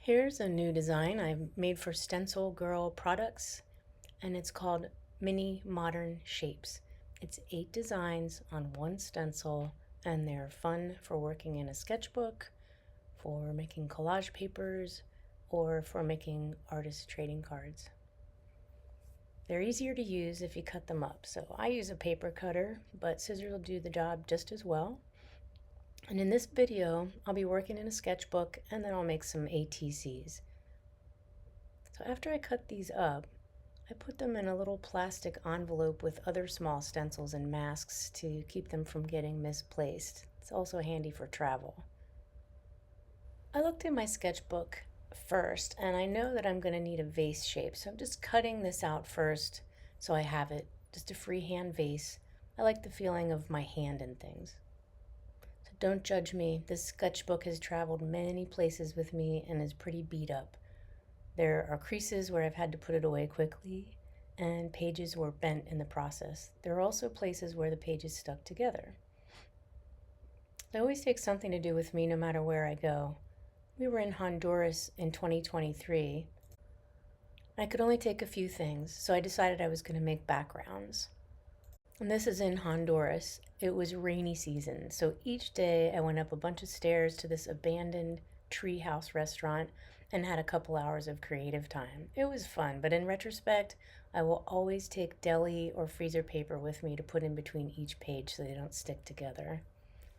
Here's a new design I've made for StencilGirl products, and it's called Mini Modern Shapes. It's 8 designs on one stencil, and they're fun for working in a sketchbook, for making collage papers, or for making artist trading cards. They're easier to use if you cut them up. So I use a paper cutter, but scissors will do the job just as well. And in this video, I'll be working in a sketchbook and then I'll make some ATCs. So after I cut these up, I put them in a little plastic envelope with other small stencils and masks to keep them from getting misplaced. It's also handy for travel. I looked in my sketchbook first and I know that I'm going to need a vase shape, so I'm just cutting this out first so I have it, just a freehand vase. I like the feeling of my hand in things. Don't judge me. This sketchbook has traveled many places with me and is pretty beat up. There are creases where I've had to put it away quickly, and pages were bent in the process. There are also places where the pages stuck together. It always takes something to do with me no matter where I go. We were in Honduras in 2023. I could only take a few things, so I decided I was going to make backgrounds. And this is in Honduras. It was rainy season, so each day I went up a bunch of stairs to this abandoned treehouse restaurant and had a couple hours of creative time. It was fun, but in retrospect, I will always take deli or freezer paper with me to put in between each page so they don't stick together.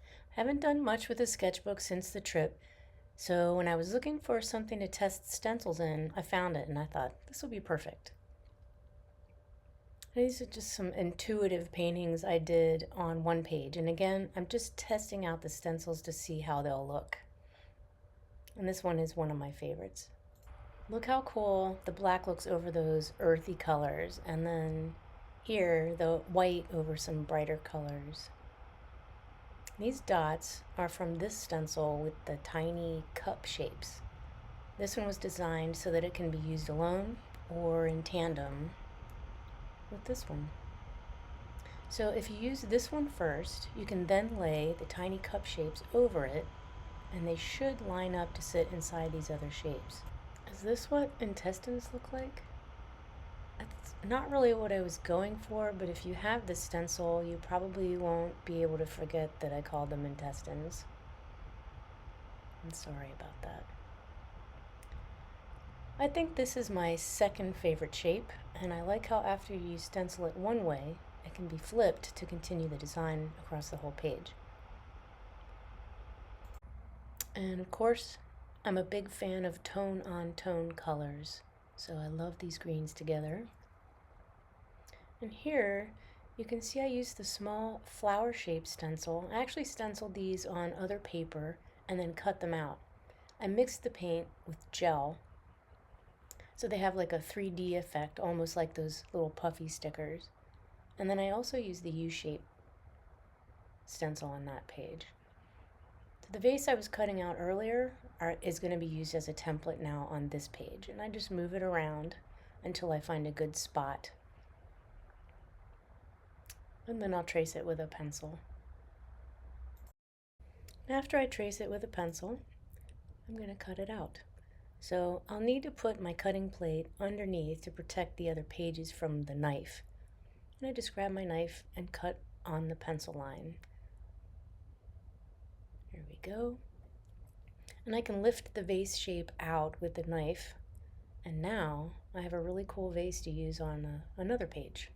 I haven't done much with the sketchbook since the trip, so when I was looking for something to test stencils in, I found it and I thought, this will be perfect. These are just some intuitive paintings I did on one page. And again, I'm just testing out the stencils to see how they'll look. And this one is one of my favorites. Look how cool the black looks over those earthy colors. And then here, the white over some brighter colors. These dots are from this stencil with the tiny cup shapes. This one was designed so that it can be used alone or in tandem with this one. So if you use this one first, you can then lay the tiny cup shapes over it, and they should line up to sit inside these other shapes. Is this what intestines look like? That's not really what I was going for, but if you have this stencil, you probably won't be able to forget that I called them intestines. I'm sorry about that. I think this is my second favorite shape, and I like how after you stencil it one way, it can be flipped to continue the design across the whole page. And of course, I'm a big fan of tone-on-tone colors, so I love these greens together. And here, you can see I used the small flower-shaped stencil. I actually stenciled these on other paper and then cut them out. I mixed the paint with gel, so they have like a 3D effect, almost like those little puffy stickers. And then I also use the U-shape stencil on that page. So the vase I was cutting out earlier is going to be used as a template now on this page. And I just move it around until I find a good spot. And then I'll trace it with a pencil. After I trace it with a pencil, I'm going to cut it out. So I'll need to put my cutting plate underneath to protect the other pages from the knife. And I just grab my knife and cut on the pencil line. Here we go. And I can lift the vase shape out with the knife. And now I have a really cool vase to use on another page.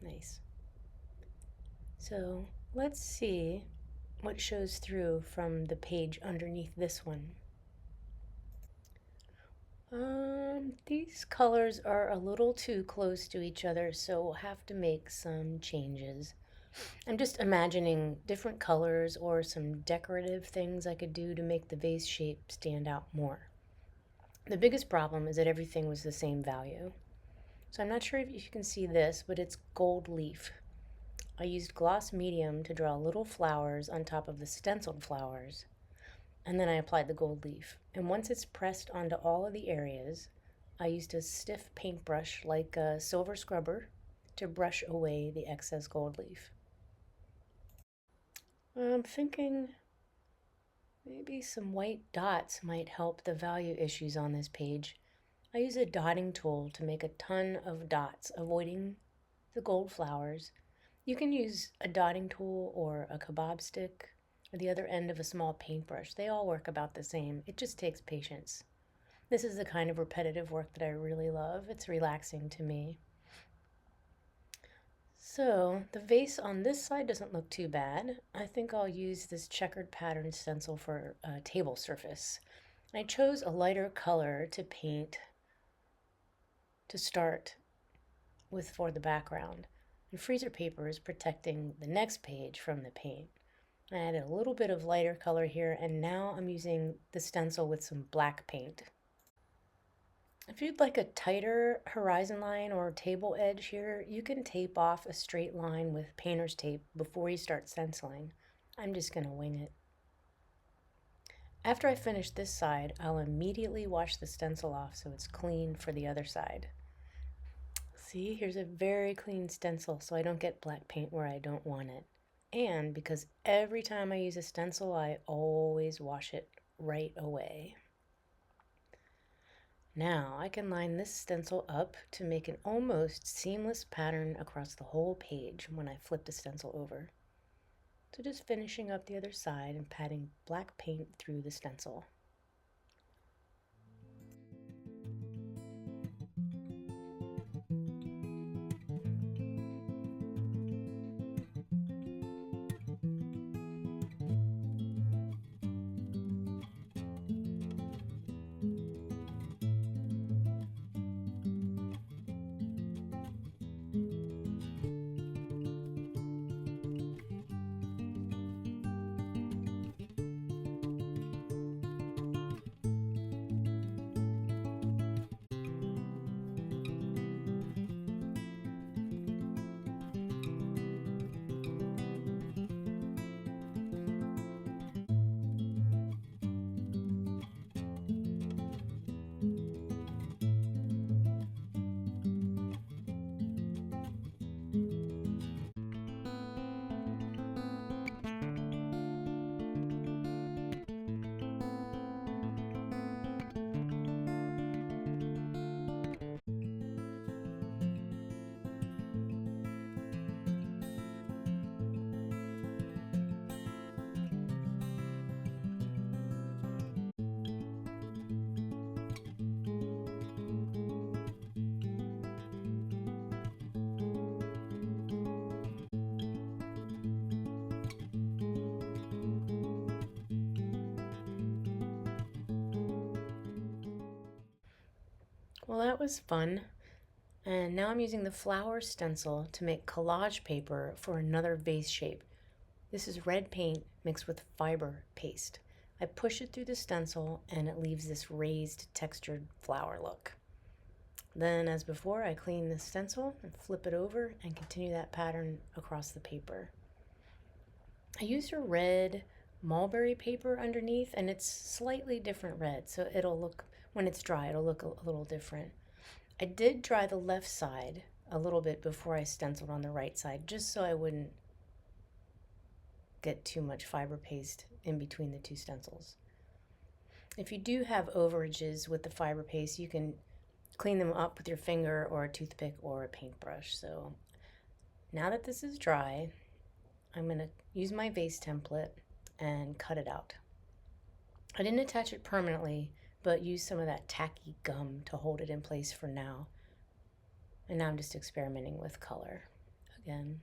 Nice. So let's see what shows through from the page underneath this one. These colors are a little too close to each other, so we'll have to make some changes. I'm just imagining different colors or some decorative things I could do to make the vase shape stand out more. The biggest problem is that everything was the same value. So I'm not sure if you can see this, but it's gold leaf. I used gloss medium to draw little flowers on top of the stenciled flowers, and then I applied the gold leaf. And once it's pressed onto all of the areas, I used a stiff paintbrush like a silver scrubber to brush away the excess gold leaf. I'm thinking maybe some white dots might help the value issues on this page. I use a dotting tool to make a ton of dots, avoiding the gold flowers. You can use a dotting tool or a kebab stick or the other end of a small paintbrush. They all work about the same. It just takes patience. This is the kind of repetitive work that I really love. It's relaxing to me. So the vase on this side doesn't look too bad. I think I'll use this checkered pattern stencil for a table surface. I chose a lighter color to paint to start with for the background. And freezer paper is protecting the next page from the paint. I added a little bit of lighter color here, and now I'm using the stencil with some black paint. If you'd like a tighter horizon line or table edge here, you can tape off a straight line with painter's tape before you start stenciling. I'm just going to wing it. After I finish this side, I'll immediately wash the stencil off so it's clean for the other side. See, here's a very clean stencil so I don't get black paint where I don't want it. And because every time I use a stencil, I always wash it right away. Now I can line this stencil up to make an almost seamless pattern across the whole page when I flip the stencil over. So just finishing up the other side and patting black paint through the stencil. Well, that was fun. And now I'm using the flower stencil to make collage paper for another vase shape. This is red paint mixed with fiber paste. I push it through the stencil and it leaves this raised textured flower look. Then, as before, I clean the stencil and flip it over and continue that pattern across the paper. I used a red mulberry paper underneath, and it's slightly different red, so it'll look, when it's dry, it'll look a little different. I did dry the left side a little bit before I stenciled on the right side, just so I wouldn't get too much fiber paste in between the two stencils. If you do have overages with the fiber paste, you can clean them up with your finger or a toothpick or a paintbrush. So now that this is dry, I'm going to use my vase template and cut it out. I didn't attach it permanently, but used some of that tacky gum to hold it in place for now. And now I'm just experimenting with color again.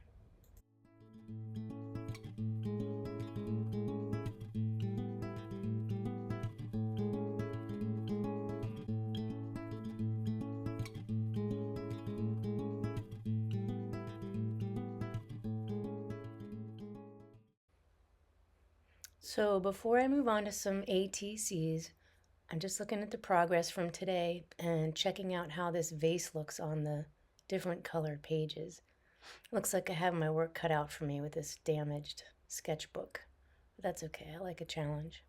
So before I move on to some ATCs, I'm just looking at the progress from today and checking out how this vase looks on the different colored pages. Looks like I have my work cut out for me with this damaged sketchbook. But that's okay, I like a challenge.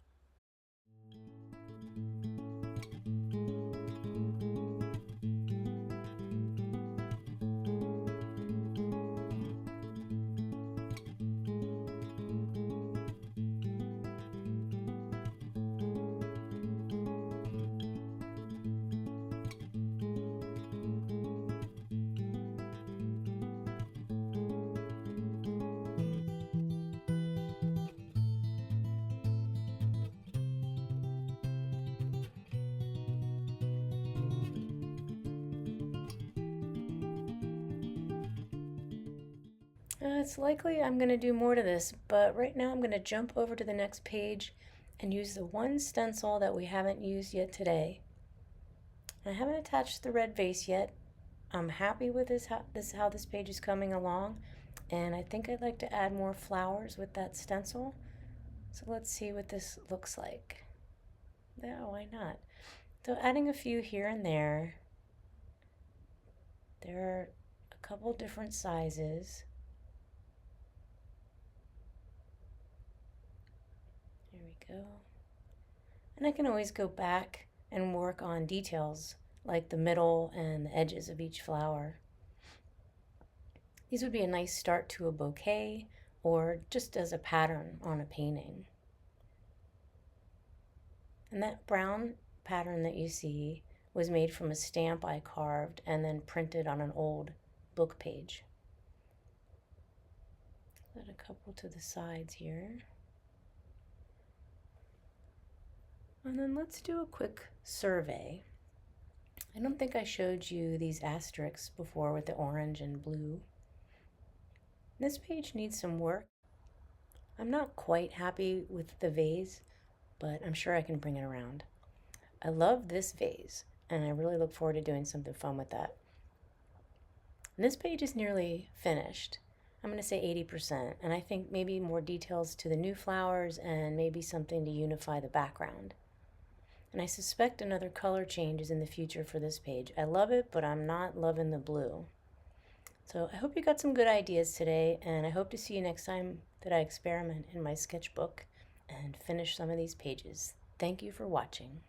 It's likely I'm going to do more to this, but right now I'm going to jump over to the next page and use the one stencil that we haven't used yet today. I haven't attached the red vase yet. I'm happy with how this page is coming along, and I think I'd like to add more flowers with that stencil. So let's see what this looks like. Yeah, why not? So adding a few here and there. There are a couple different sizes. There we go. And I can always go back and work on details like the middle and the edges of each flower. These would be a nice start to a bouquet or just as a pattern on a painting. And that brown pattern that you see was made from a stamp I carved and then printed on an old book page. Add a couple to the sides here. And then let's do a quick survey. I don't think I showed you these asterisks before with the orange and blue. This page needs some work. I'm not quite happy with the vase, but I'm sure I can bring it around. I love this vase, and I really look forward to doing something fun with that. And this page is nearly finished. I'm going to say 80%, and I think maybe more details to the new flowers and maybe something to unify the background. And I suspect another color change is in the future for this page. I love it, but I'm not loving the blue. So I hope you got some good ideas today, and I hope to see you next time that I experiment in my sketchbook and finish some of these pages. Thank you for watching.